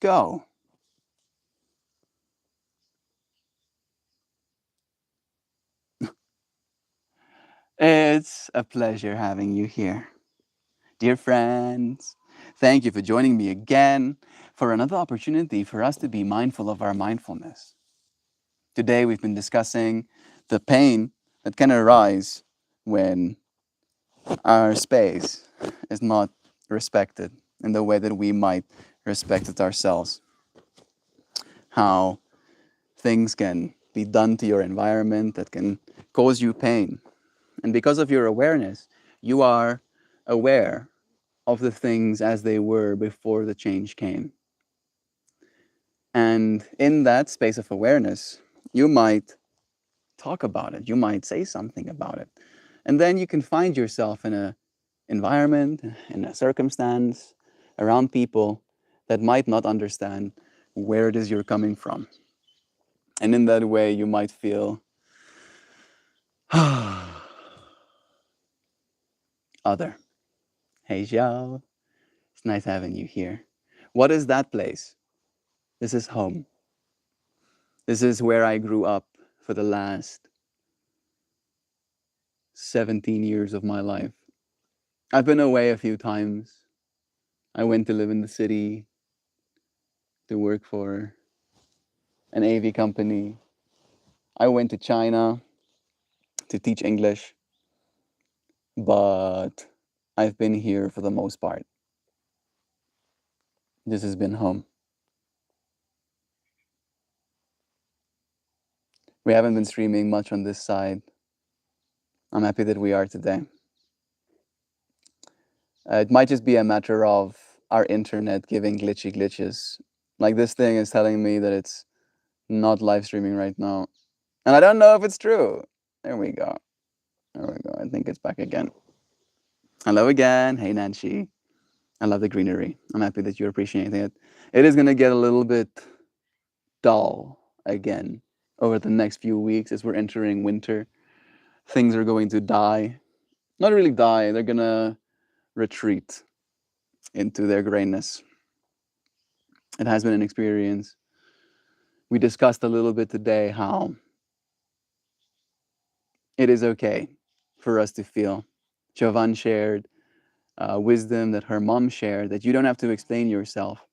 go. It's a pleasure having you here. Dear friends, thank you for joining me again for another opportunity for us to be mindful of our mindfulness. Today we've been discussing the pain that can arise when our space is not respected in the way that we might respect it ourselves. How things can be done to your environment that can cause you pain. And because of your awareness, you are aware of the things as they were before the change came. And in that space of awareness, you might talk about it, you might say something about it. And then you can find yourself in an environment, in a circumstance, around people that might not understand where it is you're coming from. And in that way, you might feel other. Hey, Xiao, it's nice having you here. What is that place? This is home. This is where I grew up for the last 17 years of my life. I've been away a few times. I went to live in the city to work for an AV company. I went to China to teach English, but I've been here for the most part. This has been home. We haven't been streaming much on this side. I'm happy that we are today. It might just be a matter of our internet giving glitches. Like this thing is telling me that it's not live streaming right now. And I don't know if it's true. There we go. There we go. I think it's back again. Hello again. Hey, Nancy. I love the greenery. I'm happy that you're appreciating it. It is going to get a little bit dull again over the next few weeks as we're entering winter. Things are going to die. Not really die, they're going to retreat into their grayness. It has been an experience. We discussed a little bit today how it is okay for us to feel. Jovan shared wisdom that her mom shared, that you don't have to explain yourself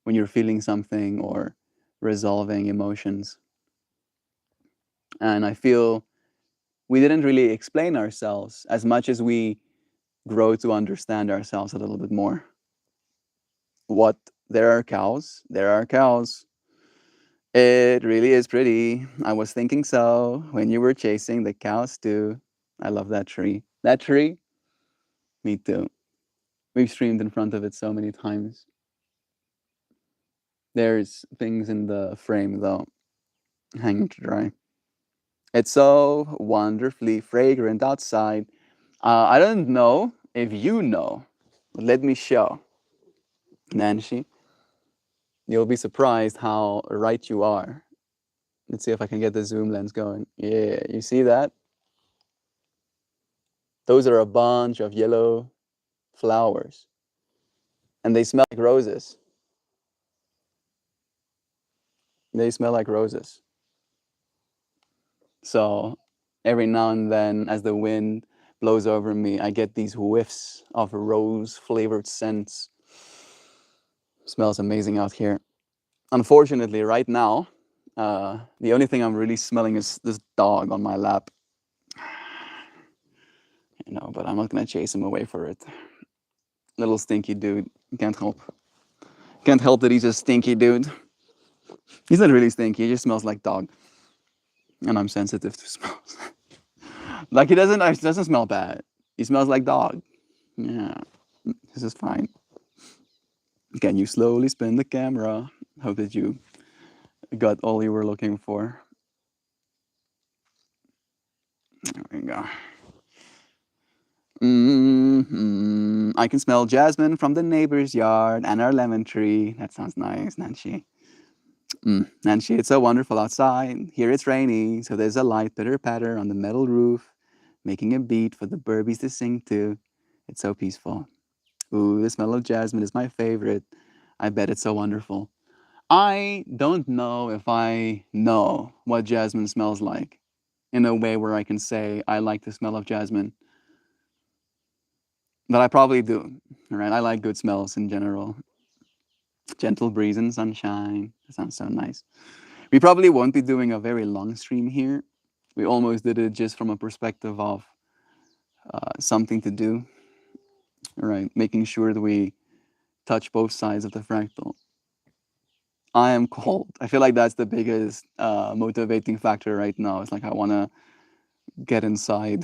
when you're feeling something or resolving emotions. And I feel we didn't really explain ourselves as much as we grow to understand ourselves a little bit more. What? There are cows. There are cows. It really is pretty. I was thinking so when you were chasing the cows too. I love that tree. That tree? Me too. We've streamed in front of it so many times. There's things in the frame though, hanging to dry. It's so wonderfully fragrant outside. I don't know if you know, but let me show. Nancy, you'll be surprised how right you are. Let's see if I can get the zoom lens going. Yeah, you see that? Those are a bunch of yellow flowers, and they smell like roses. They smell like roses. So every now and then, as the wind blows over me, I get these whiffs of rose flavored scents. Smells amazing out here. Unfortunately, right now, the only thing I'm really smelling is this dog on my lap. You know, but I'm not gonna chase him away for it. Little stinky dude. Can't help. Can't help that he's a stinky dude. He's not really stinky, he just smells like dog. And I'm sensitive to smells. Like he doesn't smell bad. He smells like dog. Yeah. This is fine. Can you slowly spin the camera? Hope that you got all you were looking for. There we go. I can smell jasmine from the neighbor's yard and our lemon tree. That sounds nice, Nancy. Nancy, it's so wonderful outside. Here it's rainy, so there's a light pitter-patter on the metal roof, making a beat for the burbies to sing to. It's so peaceful. Ooh, the smell of jasmine is my favorite. I bet it's so wonderful. I don't know if I know what jasmine smells like in a way where I can say I like the smell of jasmine, but I probably do. All right, I like good smells in general. Gentle breeze and sunshine. That sounds so nice. We probably won't be doing a very long stream here. We almost did it just from a perspective of something to do, right? Making sure that we touch both sides of the fractal. I am cold. I feel like that's the biggest motivating factor right now. It's like I want to get inside.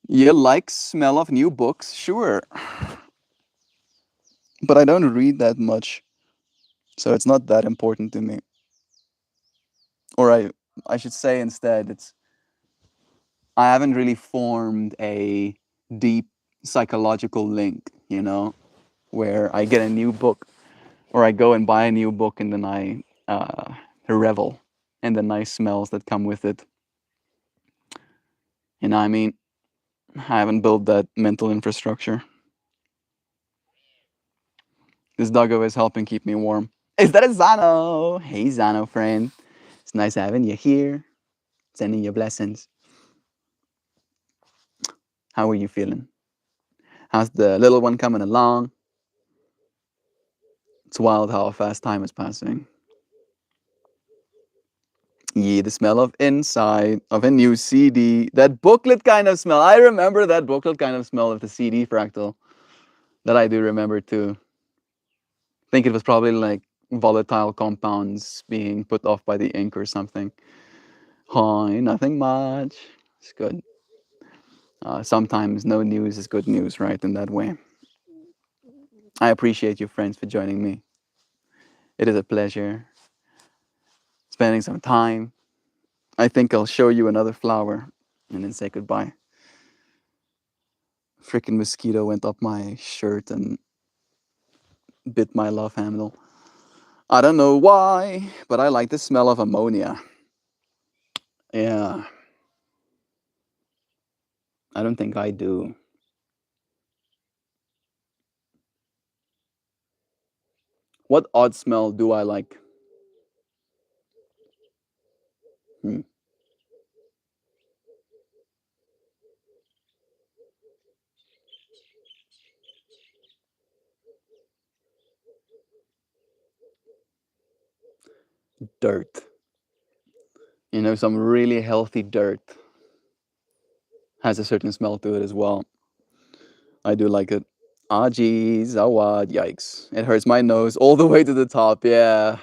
You like smell of new books? Sure. But I don't read that much, so it's not that important to me. Or I should say instead, it's I haven't really formed a deep psychological link, where I get a new book or I go and buy a new book and then I revel in the nice smells that come with it. I mean, I haven't built that mental infrastructure. This doggo is helping keep me warm. Is that a Zano? Hey, Zano friend. It's nice having you here. Sending you blessings. How are you feeling? How's the little one coming along? It's wild how fast time is passing. Yeah, the smell of inside of a new CD. That booklet kind of smell. I remember that booklet kind of smell of the CD fractal. That I do remember too. I think it was probably like volatile compounds being put off by the ink or something. Hi, nothing much. It's good. Sometimes no news is good news, right? In that way. I appreciate you, friends, for joining me. It is a pleasure spending some time. I think I'll show you another flower and then say goodbye. Freaking mosquito went up my shirt and bit my love handle. I don't know why, but I like the smell of ammonia. Yeah, I don't think I do. What odd smell do I like? Hmm. Dirt. Some really healthy dirt has a certain smell to it as well. I do like it. Ah, geez, ah, what? Yikes. It hurts my nose all the way to the top. Yeah.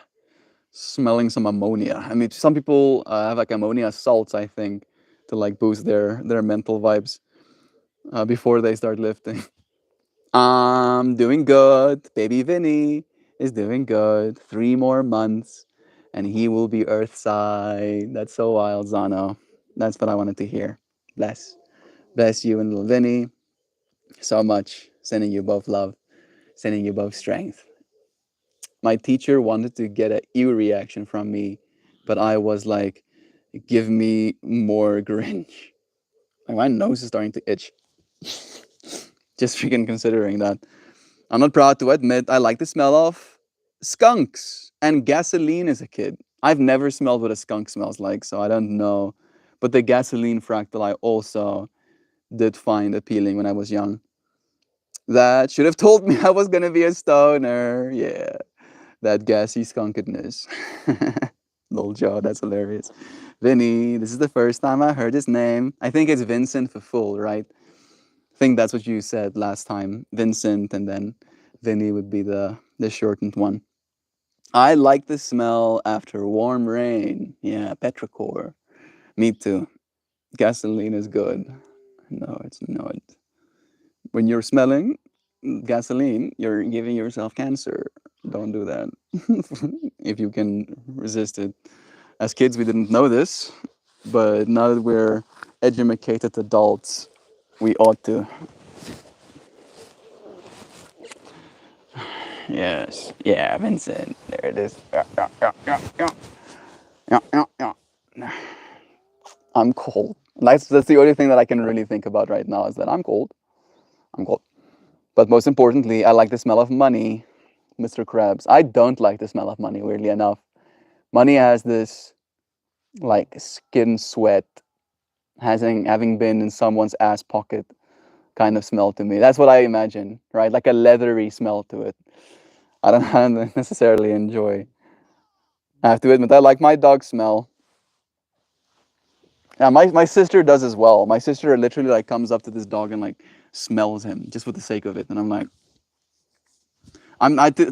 Smelling some ammonia. I mean, some people have like ammonia salts, I think, to like boost their mental vibes before they start lifting. I'm doing good. Baby Vinny is doing good. 3 more months and he will be Earthside. That's so wild, Zano. That's what I wanted to hear. Bless. Bless you and little Vinny so much. Sending you both love, sending you both strength. My teacher wanted to get a ear reaction from me, but I was like, give me more Grinch. Like my nose is starting to itch. Just freaking considering that. I'm not proud to admit I like the smell of skunks and gasoline as a kid. I've never smelled what a skunk smells like, so I don't know. But the gasoline fractal I also did find appealing when I was young. That should have told me I was gonna be a stoner. Yeah, that gassy skunkedness. Little Joe, that's hilarious. Vinny, this is the first time I heard his name. I think it's Vincent for full, right? I think that's what you said last time. Vincent, and then Vinny would be the shortened one. I like the smell after warm rain. Yeah, petrichor. Me too. Gasoline is good. No, it's not. When you're smelling gasoline, you're giving yourself cancer. Don't do that if you can resist it. As kids, we didn't know this, but now that we're educated adults, we ought to. Yes. Yeah, Vincent. There it is. Yeah, yeah, yeah, yeah, yeah. Yeah, yeah, yeah. I'm cold. That's the only thing that I can really think about right now is that I'm cold. I'm cold. But most importantly, I like the smell of money Mr. Krabs. I don't like the smell of money, weirdly enough. Money has this like skin sweat, having been in someone's ass pocket kind of smell to me. That's what I imagine, right? Like a leathery smell to it. I don't necessarily enjoy. I have to admit, I like my dog smell. Yeah, my sister does as well. My sister literally like comes up to this dog and like smells him just for the sake of it, and I'm like,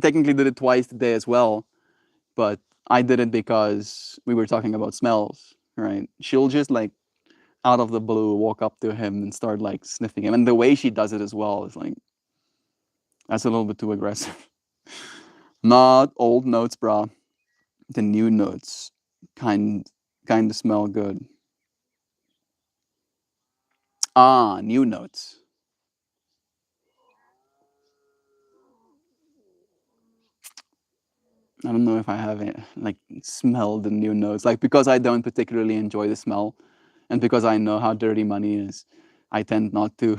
technically did it twice today as well, but I did it because we were talking about smells, right? She'll just like out of the blue walk up to him and start like sniffing him, and the way she does it as well is like that's a little bit too aggressive. Not old notes, brah. The new notes kind kind of smell good. Ah, new notes. I don't know if I haven't like smelled the new notes. Like because I don't particularly enjoy the smell, and because I know how dirty money is, I tend not to.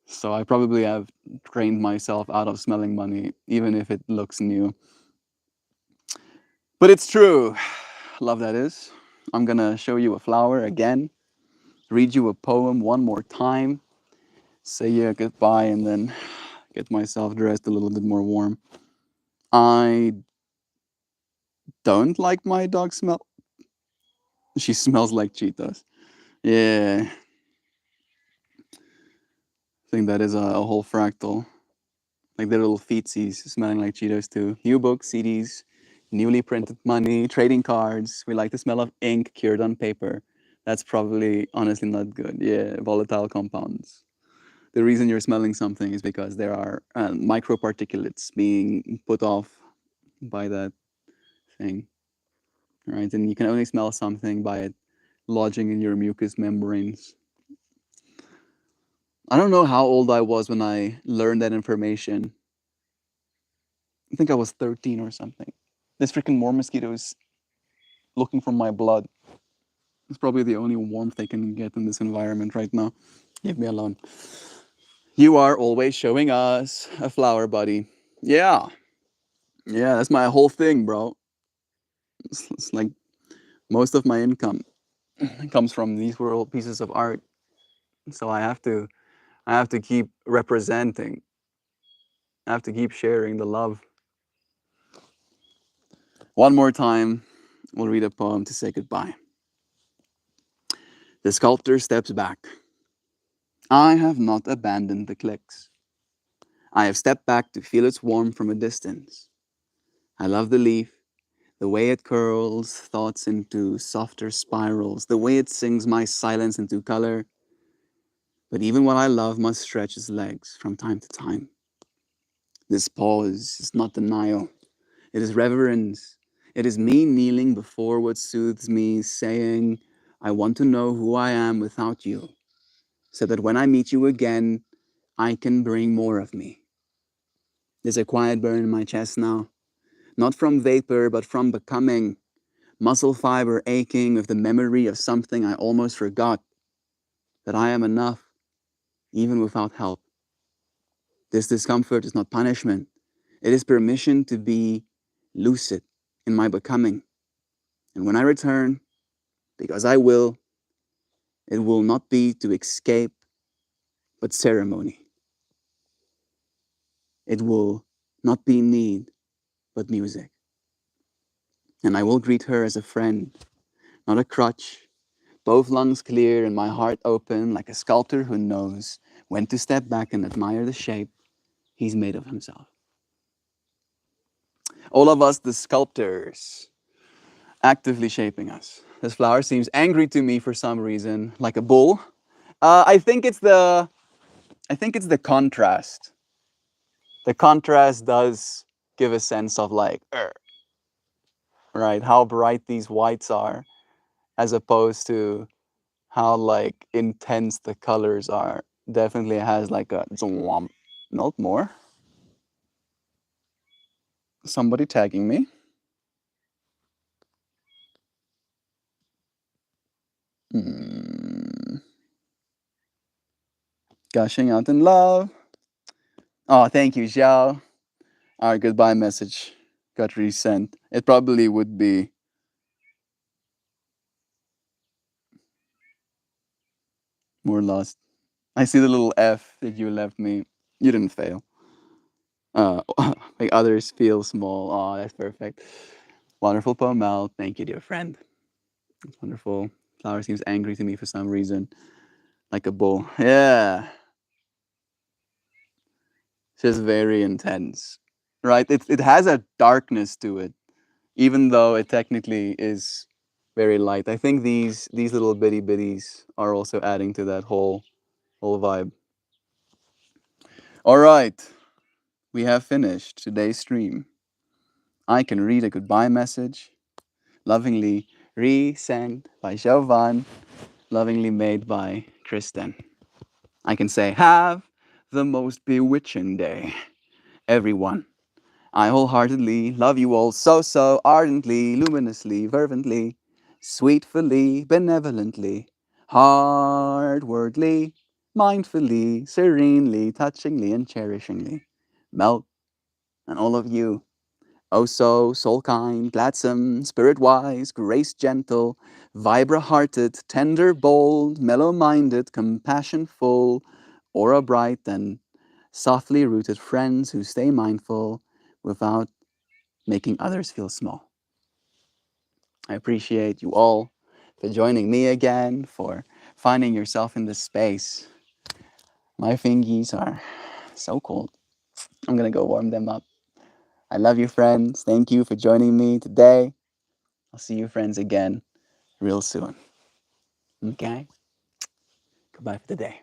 So I probably have trained myself out of smelling money, even if it looks new. But it's true. Love that is. I'm gonna show you a flower again, read you a poem one more time, say you goodbye, and then get myself dressed a little bit more warm. I don't like my dog smell. She smells like Cheetos. Yeah, I think that is a whole fractal. Like the little feetsies smelling like Cheetos too. New books, CDs, newly printed money, trading cards. We like the smell of ink cured on paper. That's probably honestly not good. Yeah, volatile compounds. The reason you're smelling something is because there are microparticulates being put off by that thing, right? And you can only smell something by it lodging in your mucous membranes. I don't know how old I was when I learned that information. I think I was 13 or something. There's freaking more mosquitoes looking for my blood. It's probably the only warmth they can get in this environment right now. Leave me alone. You are always showing us a flower, buddy. Yeah. Yeah, that's my whole thing, bro. It's like most of my income comes from these world pieces of art. So I have to keep representing. I have to keep sharing the love. One more time, we'll read a poem to say goodbye. The sculptor steps back. I have not abandoned the clicks. I have stepped back to feel its warmth from a distance. I love the leaf, the way it curls thoughts into softer spirals, the way it sings my silence into color. But even what I love must stretch its legs from time to time. This pause is not denial, it is reverence. It is me kneeling before what soothes me, saying, I want to know who I am without you, so that when I meet you again, I can bring more of me. There's a quiet burn in my chest now, not from vapor, but from becoming, muscle fiber aching with the memory of something I almost forgot, that I am enough, even without help. This discomfort is not punishment, it is permission to be lucid in my becoming. And when I return, because I will, it will not be to escape, but ceremony. It will not be need, but music. And I will greet her as a friend, not a crutch, both lungs clear and my heart open, like a sculptor who knows when to step back and admire the shape he's made of himself. All of us, the sculptors, actively shaping us. This flower seems angry to me for some reason, like a bull. I think it's the contrast. The contrast does give a sense of like, right, how bright these whites are, as opposed to how like intense the colors are. Definitely has like a zwamp. MeltMore. Somebody tagging me. Hmm. Gushing out in love. Oh, thank you, Xiao. Our goodbye message got resent. It probably would be more lost. I see the little F that you left me. You didn't fail. Uh, like others feel small. Oh, that's perfect. Wonderful poem, Mel. Thank you, dear friend. It's wonderful. Flower seems angry to me for some reason, like a bull. Yeah, it's just very intense, right? It has a darkness to it, even though it technically is very light. I think these little bitty bitties are also adding to that whole vibe. All right, we have finished today's stream. I can read a goodbye message, lovingly re-sent by Jovan, lovingly made by Kristen. I can say, have the most bewitching day, everyone. I wholeheartedly love you all so ardently, luminously, fervently, sweetfully, benevolently, hardwardly, mindfully, serenely, touchingly, and cherishingly. Melt and all of you. Oh, so soul kind, gladsome, spirit wise, grace gentle, vibra hearted, tender, bold, mellow minded, compassion full, aura bright, and softly rooted friends who stay mindful without making others feel small. I appreciate you all for joining me again, for finding yourself in this space. My fingies are so cold. I'm gonna go warm them up. I love you, friends. Thank you for joining me today. I'll see you, friends, again real soon. Okay? Goodbye for the day.